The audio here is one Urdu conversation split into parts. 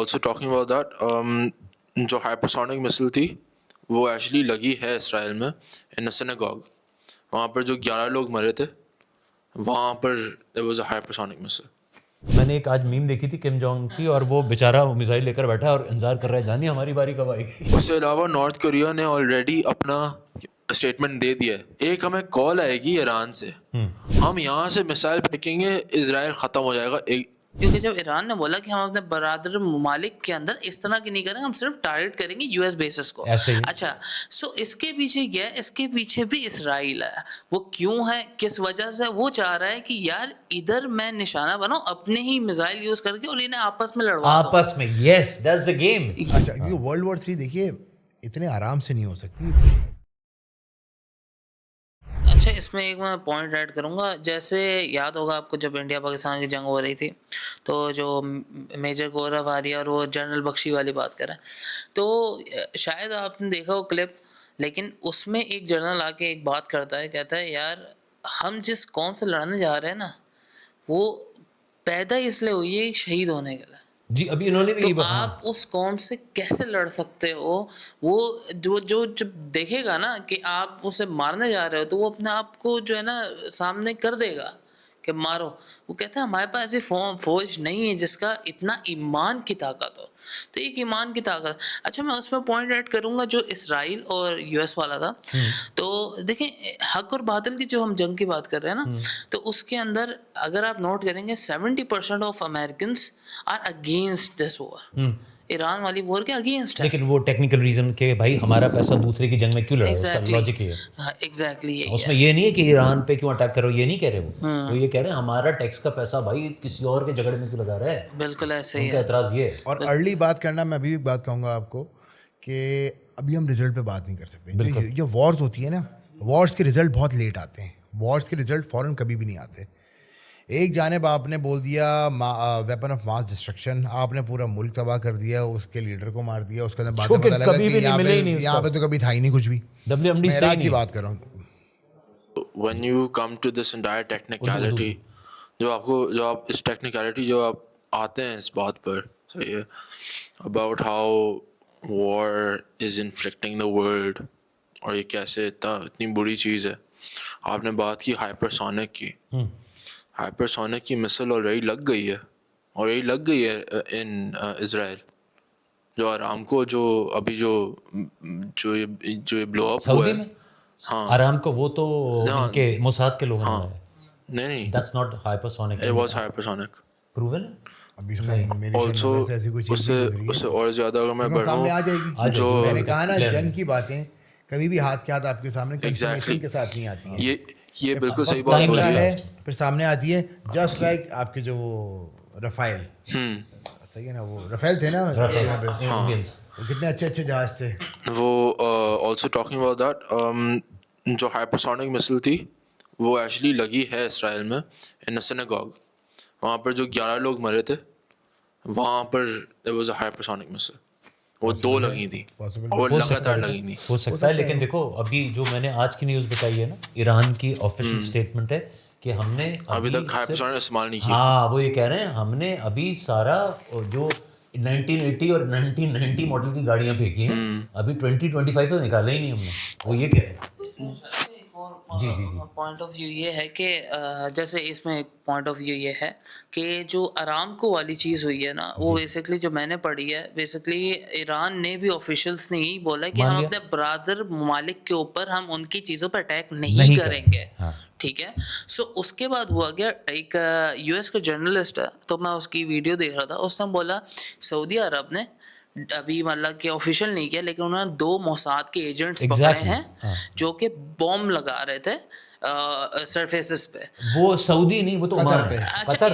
also talking about that, جو ہائپرسونک مسل تھی وہ ایکچولی لگی ہے اسرائیل میں ان سینیگوگ. وہاں پر جو 11 لوگ مرے تھے وہاں پر there was a hypersonic missile. میں نے ایک آج میم دیکھی تھی کم جونگ کی, اور وہ بیچارہ میزائل لے کر بیٹھا ہے اور انتظار کر رہا ہے جانی ہماری باری کب آئے گی. اس سے علاوہ نارتھ کوریا نے آلریڈی اپنا اسٹیٹمنٹ دے دیا ہے. ایک ہمیں کال آئے گی ایران سے, ہم یہاں سے میسائل پھینکیں گے, اسرائیل ختم ہو جائے گا. کیونکہ جب ایران نے بولا کہ ہم اپنے برادر ممالک کے اندر اس طرح کی نہیں کریں گے, ہم صرف ٹارگیٹ کریں گے یو ایس بیسز کو. اچھا سو اس کے پیچھے کیا ہے؟ اس کے پیچھے بھی اسرائیل ہے. وہ کیوں ہے, کس وجہ سے؟ وہ چاہ رہا ہے کہ یار ادھر میں نشانہ بناؤں اپنے ہی میزائل یوز کر کے اور انہیں آپس میں لڑوا دو. آپس میں, یس دیٹس دی گیم. اچھا کیونکہ ورلڈ وار 3 دیکھیے اتنے آرام سے نہیں ہو سکتی. اچھا اس میں ایک میں پوائنٹ ایڈ کروں گا. جیسے یاد ہوگا آپ کو جب انڈیا پاکستان کی جنگ ہو رہی تھی تو جو میجر گورو وادیا اور وہ جنرل بخشی والی بات کریں تو شاید آپ نے دیکھا وہ کلپ, لیکن اس میں ایک جنرل آ کے ایک بات کرتا ہے, کہتا ہے یار ہم جس قوم سے لڑنے جا رہے ہیں نا وہ پیدا اس لیے ہوئی ہے شہید ہونے کے لیے. جی ابھی انہوں نے بھی تو آپ اس قوم سے کیسے لڑ سکتے ہو؟ وہ جو جب دیکھے گا نا کہ آپ اسے مارنے جا رہے ہو تو وہ اپنے آپ کو جو ہے نا سامنے کر دے گا کہ مارو. وہ کہتے ہیں ہمارے پاس ایسی فوج نہیں ہے جس کا اتنا ایمان کی طاقت ہو. تو ایک ایمان کی طاقت. اچھا میں اس میں پوائنٹ ایڈ کروں گا جو اسرائیل اور یو ایس والا تھا. تو دیکھیں حق اور باطل کی جو ہم جنگ کی بات کر رہے ہیں نا, تو اس کے اندر اگر آپ نوٹ کریں گے 70% of Americans are against this war. Iran والی وار کے اگینسٹ ہے, لیکن وہ ٹیکنیکل ریزن کہ بھائی ہمارا پیسہ دوسرے کی جنگ میں کیوں لڑا, اس کا لاجک یہ ہے. ایگزیکٹلی اس میں یہ نہیں ہے کہ ایران پہ کیوں اٹیک کرو, یہ نہیں کہہ رہے وہ یہ کہہ رہے ہیں ہمارا ٹیکس کا پیسہ بھائی کسی اور کے جھگڑے میں کیوں لگا رہا ہے. بالکل ایسے ہی ان کا اعتراض یہ ہے. اور ارلی بات کرنا, میں ابھی بھی بات کہوں گا آپ کو کہ ابھی ہم رزلٹ پہ بات نہیں کر سکتے. جو وارز ہوتی ہے نا, وارز کے رزلٹ بہت لیٹ آتے ہیں. وارز کے رزلٹ فوراً کبھی بھی نہیں آتے. ایک جانب آپ نے بول دیا ویپن آف ماس ڈسٹرکشن, آپ نے پورا ملک تباہ کر دیا, اس کے لیڈر کو مار دیا, اس کے اندر باتیں پتہ لگا کہ یہاں پہ تو کبھی تھا ہی نہیں کچھ بھی. میں عراق کی بات کر رہا ہوں. when you come to this entire technicality, جو آپ اس ٹیکنیکلٹی جو آپ آتے ہیں اس بات پر, صحیح ہے, about how war is inflicting the world, اور یہ کیسے اتنی بری چیز ہے. آپ نے بات کی ہائپرسونک کی. ہائپرسونک کی مسل آلریڈی لگ گئی ہے, اور یہی لگ گئی ہے ان اسرائیل. جو آرام کو جو ابھی جو یہ بلو اپ ہوا ہے, ہاں آرام کو, وہ تو ان کے موساد کے لوگوں نے. نہیں that's not hypersonic, it was hypersonic proven. ابھی میری سے ایسی کوئی چیز اس سے اور زیادہ اگر میں بڑھوں, سامنے آ جائے گی. جو میں نے کہا نا جنگ کی باتیں کبھی بھی ہاتھ کے ہاتھ آپ کے سامنے کنفرمیشن کے ساتھ نہیں آتی ہیں. یہ بالکل صحیح بات بولی ہے. پھر سامنے آتی ہے جسٹ لائک آپ کے جو رفائل, صحیح ہے نا, وہ رفیل تھے نا, کتنے اچھے اچھے جہاز تھے وہ. آلسو ٹاکنگ اباؤٹ دیٹ, جو ہائپرسونک مسل تھی وہ ایکچولی لگی ہے اسرائیل میں ان سینیگوگ. وہاں پر جو 11 لوگ مرے تھے وہاں پر there was a hypersonic missile. وہ 2 لگی تھی اور لگاتار لگی تھی. ہو سکتا ہے, لیکن دیکھو ابھی جو میں نے آج کی نیوز بتائی ہے نا, ایران کی آفیشیل اسٹیٹمنٹ ہے کہ ہم نے ابھی تک ہائپرسونک استعمال نہیں کیا. ہاں وہ یہ کہہ رہے ہیں ہم نے ابھی سارا جو 1980 اور 1990 ماڈل کی گاڑیاں پھینکی ہیں, ابھی 2025 تو نکالا ہی نہیں ہم نے. وہ یہ کہہ رہے ہیں. جی پوائنٹ آف ویو یہ ہے کہ جیسے اس میں ایک پوائنٹ آف ویو یہ ہے کہ جو ارامکو والی چیز ہوئی ہے نا, وہ بیسکلی جو میں نے پڑھی ہے, بیسکلی ایران نے بھی آفیشیلس نے یہی بولا کہ ہم اپنے برادر ممالک کے اوپر ہم ان کی چیزوں پہ اٹیک نہیں کریں گے. ٹھیک ہے. سو اس کے بعد ہوا گیا, ایک یو ایس کا جرنلسٹ ہے, تو میں اس کی ویڈیو دیکھ رہا تھا, اس نے بولا سعودی عرب نے ابھی مطلب کہ آفیشیل نہیں کیا, لیکن انہوں نے 2 موساد کے ایجنٹس پکڑے ہیں جو کہ بوم لگا رہے تھے سرفیسز پہ. وہ سعودی نہیں, وہ تو عمان ہے. قطر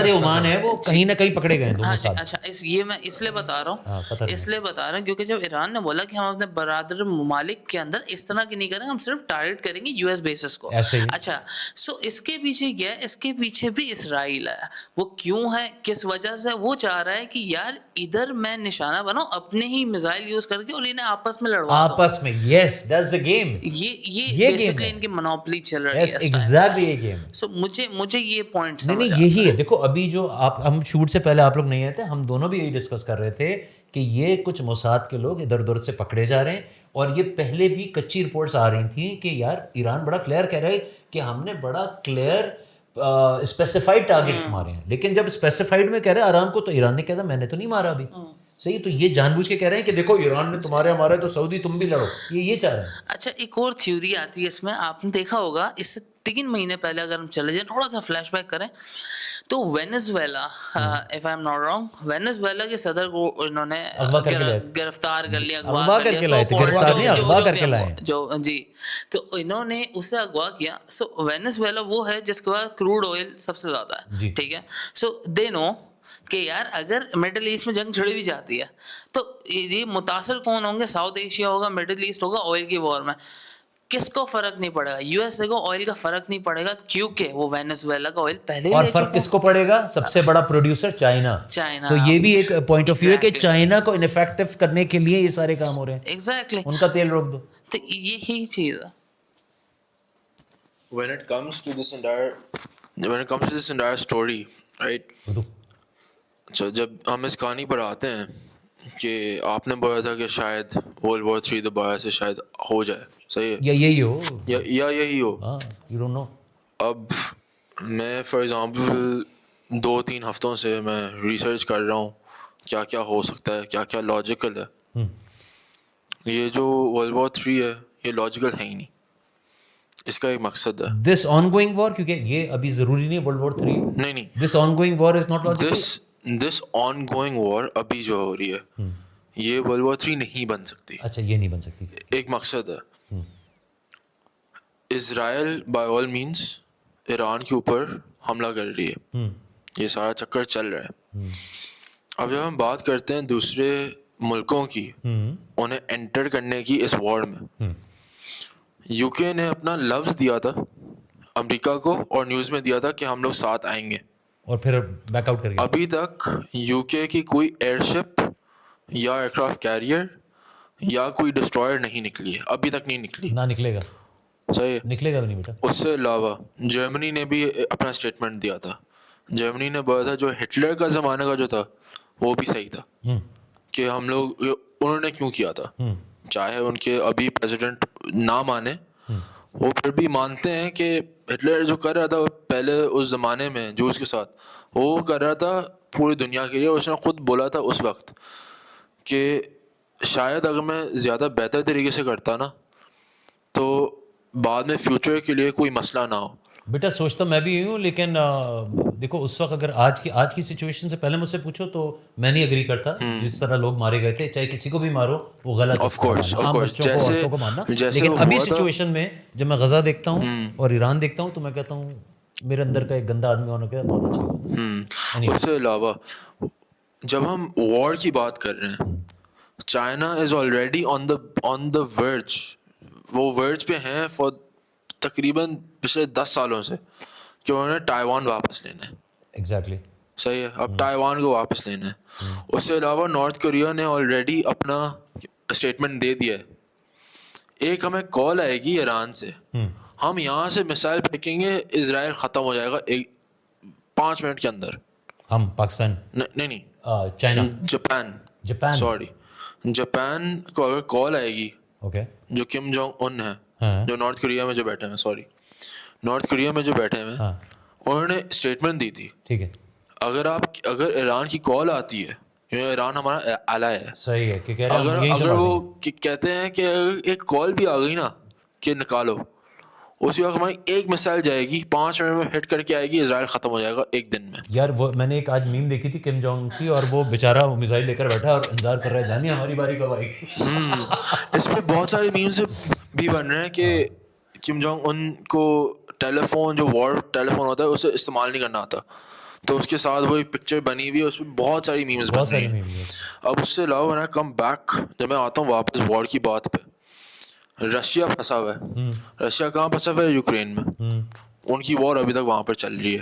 یا عمان ہے, وہ کہیں نہ کہیں پکڑے گئے ہیں. اچھا یہ میں اس لیے بتا رہا ہوں کیونکہ جب ایران نے بولا کہ ہم اپنے برادر ممالک کے اندر اس طرح کی نہیں کریں گے, ہم صرف ٹارگیٹ کریں گے یو ایس بیسز کو. اچھا سو اس کے پیچھے کیا ہے؟ اس کے پیچھے بھی اسرائیل ہے. وہ کیوں ہے, کس وجہ سے؟ وہ چاہ رہا ہے کہ یار ادھر میں نشانہ بناؤں اپنے ہی میزائل یوز کر کے اور انہیں آپس میں لڑوا دو. آپس میں. Yes, that's the game. یہ بیسکلی ان کی منوپلی چل رہی Yes, ہے. exactly یہ game. سو مجھے یہ پوائنٹ نہیں سمجھ نہیں یہی ہے. دیکھو ابھی جو ہم شوٹ سے پہلے آپ لوگ نہیں آئے تھے, ہم دونوں بھی یہی ڈسکس کر رہے تھے کہ یہ کچھ موساد کے لوگ ادھر ادھر سے پکڑے جا رہے ہیں, اور یہ پہلے بھی کچی رپورٹس آ رہی تھیں کہ یار ایران بڑا کلیئر کہہ رہا ہے کہ ہم نے بڑا کلیئر اسپیسیفائڈ ٹارگیٹ مارے ہیں, لیکن جب اسپیسیفائڈ میں کہہ رہے ہیں آرام کو, تو ایران نے کہا میں نے تو نہیں مارا ابھی. صحیح, تو یہ جان بوجھ کے کہہ رہے ہیں کہ دیکھو ایران نے تمہارے ہمارے, تو سعودی تم بھی لڑو, یہ چاہ رہے ہیں. اچھا ایک اور تھیوری آتی ہے اس میں, آپ نے دیکھا ہوگا اس سے 3 مہینے پہلے اگر ہم چلے جائیں, تھوڑا سا فلیش بیک کریں, تو Venezuela, if I am not wrong, Venezuela کے صدر کو انہوں نے گرفتار کر لیا, اغوا کر کے لائے تھے, گرفتار نہیں اغوا کر کے لائے جو جی, تو انہوں نے اسے اغوا کیا. سو وینزویلا وہ ہے جس کے پاس کروڈ آئل سب سے زیادہ ہے, ٹھیک ہے. سو دے نو کہ یار اگر مڈل ایسٹ میں جنگ چھڑ بھی جاتی ہے تو یہ متاثر کون ہوں گے, ساؤتھ ایشیا ہوگا, مڈل ایسٹ ہوگا, آئل کی وار میں. کس کو فرق نہیں پڑے گا؟ یو ایس اے کو آئل کا فرق نہیں پڑے گا, کیونکہ وہ وینزویلا کا آئل پہلے ہی. اور فرق کس کو پڑے گا؟ سب سے بڑا پروڈیوسر چائنا. تو یہ بھی ایک پوائنٹ آف ویو ہے کہ چائنا کو انفیکٹو کرنے کے لیے یہ سارے کام ہو رہے ہیں. ایگزیکٹلی, ان کا تیل روک دو. تو یہی چیز ہے. When it comes to this entire story, right? اچھا, جب ہم اس کہانی پر آتے ہیں کہ آپ نے بولا تھا کہ شاید World War 3 دوبارہ سے شاید ہو جائے, صحیح ہے, یا یہی ہو, یا یہی ہو. ہاں, یو ڈونٹ نو. اب میں فار ایگزامپل 2-3 ہفتوں سے میں ریسرچ کر رہا ہوں کیا کیا ہو سکتا ہے, کیا کیا لاجیکل ہے. یہ جو World War 3 ہے یہ لاجیکل ہے ہی نہیں, اس کا ایک مقصد ہے. دس آن گوئنگ وار, کیونکہ یہ ابھی ضروری نہیں ہے World War 3. نہیں, this ongoing war is not logical. This ongoing war ابھی جو ہو رہی ہے یہ World War 3 نہیں بن سکتی. اچھا, یہ نہیں بن سکتی. ایک مقصد ہے, اسرائیل بائی آل مینس ایران کے اوپر حملہ کر رہی ہے, یہ سارا چکر چل رہا ہے. اب جب ہم بات کرتے ہیں دوسرے ملکوں کی انہیں انٹر کرنے کی اس وار میں, یو کے نے اپنا لفظ دیا تھا امریکہ کو اور نیوز میں دیا تھا کہ ہم لوگ ساتھ آئیں گے, اور پھر بیک آؤٹ کر گیا. ابھی تک یو کے کی کوئی ایئر شپ یا ایئر کرافٹ کیریئر یا کوئی ڈسٹرائر نہیں نکلی ہے, ابھی تک نہیں نکلی. نہ نکلے گا, صحیح, نکلے گا بھی نہیں بیٹا. اس سے علاوہ جرمنی نے بھی اپنا اسٹیٹمنٹ دیا تھا. جرمنی نے بولا تھا جو ہٹلر کا زمانہ کا جو تھا وہ بھی صحیح تھا, کہ ہم لوگ انہوں نے کیوں کیا تھا, چاہے ان کے ابھی پریزیڈنٹ نہ مانے, وہ پھر بھی مانتے ہیں کہ ہٹلر جو کر رہا تھا پہلے اس زمانے میں جوز کے ساتھ, وہ کر رہا تھا پوری دنیا کے لیے. اس نے خود بولا تھا اس وقت کہ شاید اگر میں زیادہ بہتر طریقے سے کرتا نا تو بعد میں فیوچر کے لیے کوئی مسئلہ نہ ہو. بیٹا سوچتا میں بھی ہوں, لیکن دیکھو اس وقت اگر آج کی سچویشن سے پہلے مجھ سے پوچھو تو میں نہیں اگری کرتا. جس طرح لوگ مارے گئے تھے, چاہے کسی کو بھی مارو وہ غلط ہے, عام بچوں کو عورتوں کو مارنا. لیکن ابھی سچویشن میں جب میں غزہ دیکھتا ہوں اور ایران دیکھتا ہوں تو میں کہتا ہوں میرے اندر کا ایک گندا آدمی ہونے کا بہت اچھی بات ہے. اس سے علاوہ جب ہم وار کی بات کر رہے ہیں, چائنا از آلریڈی آن دا ورج, وہ ورج پہ ہیں فور تقریباً پچھلے 10 سالوں سے کہ انہوں نے تائیوان واپس لینا ہے. ایگزیکٹلی, صحیح ہے, اب تائیوان کو واپس لینا ہے. اس سے علاوہ نارتھ کوریا نے آلریڈی اپنا اسٹیٹمنٹ دے دیا ہے. ایک ہمیں کال آئے گی ایران سے, ہم یہاں سے میسائل پھینکیں گے, اسرائیل ختم ہو جائے گا 5 منٹ کے اندر. ہم پاکستان نہیں, چائنا, جاپان سوری, جاپان کو اگر کال آئے گی, اوکے, جو کم جونگ ان ہے جو نارتھ کوریا میں جو بیٹھے ہوئے, نارتھ کوریا میں جو بیٹھے ہوئے, انہوں نے اسٹیٹمنٹ دی تھی, ٹھیک ہے, اگر ایران کی کال آتی ہے, کیونکہ ایران ہمارا اعلیٰ ہے, صحیح ہے, کہ اگر وہ کہتے ہیں کہ ایک کال بھی آ گئی نا کہ نکالو, اسی وقت ہماری ایک مثال جائے گی, 5 منٹ میں ہٹ کر کے آئے گی, اسرائیل ختم ہو جائے گا ایک دن میں. یار وہ میں نے ایک آج میم دیکھی تھی کم جونگ کی, اور وہ بیچارہ میزائل لے کر بیٹھا اور انتظار کر رہا ہے جانی ہماری باری کب آئے گی. اس پہ بہت سارے میمز بھی بن رہے ہیں کہ کم جونگ ان کو ٹیلی فون, جو وار ٹیلی فون ہوتا ہے, اسے استعمال نہیں کرنا آتا, تو اس کے ساتھ وہ ایک پکچر بنی ہوئی ہے, اس پہ بہت ساری میمز بن رہی ہیں. اب اس سے علاوہ میں کم بیک, جب میں آتا ہوں واپس وار کی بات پہ, رشیا پھنسا ہوا ہے. رشیا کہاں پھنسا ہوا ہے؟ یوکرین میں. ان کی وار ابھی تک وہاں پر چل رہی ہے.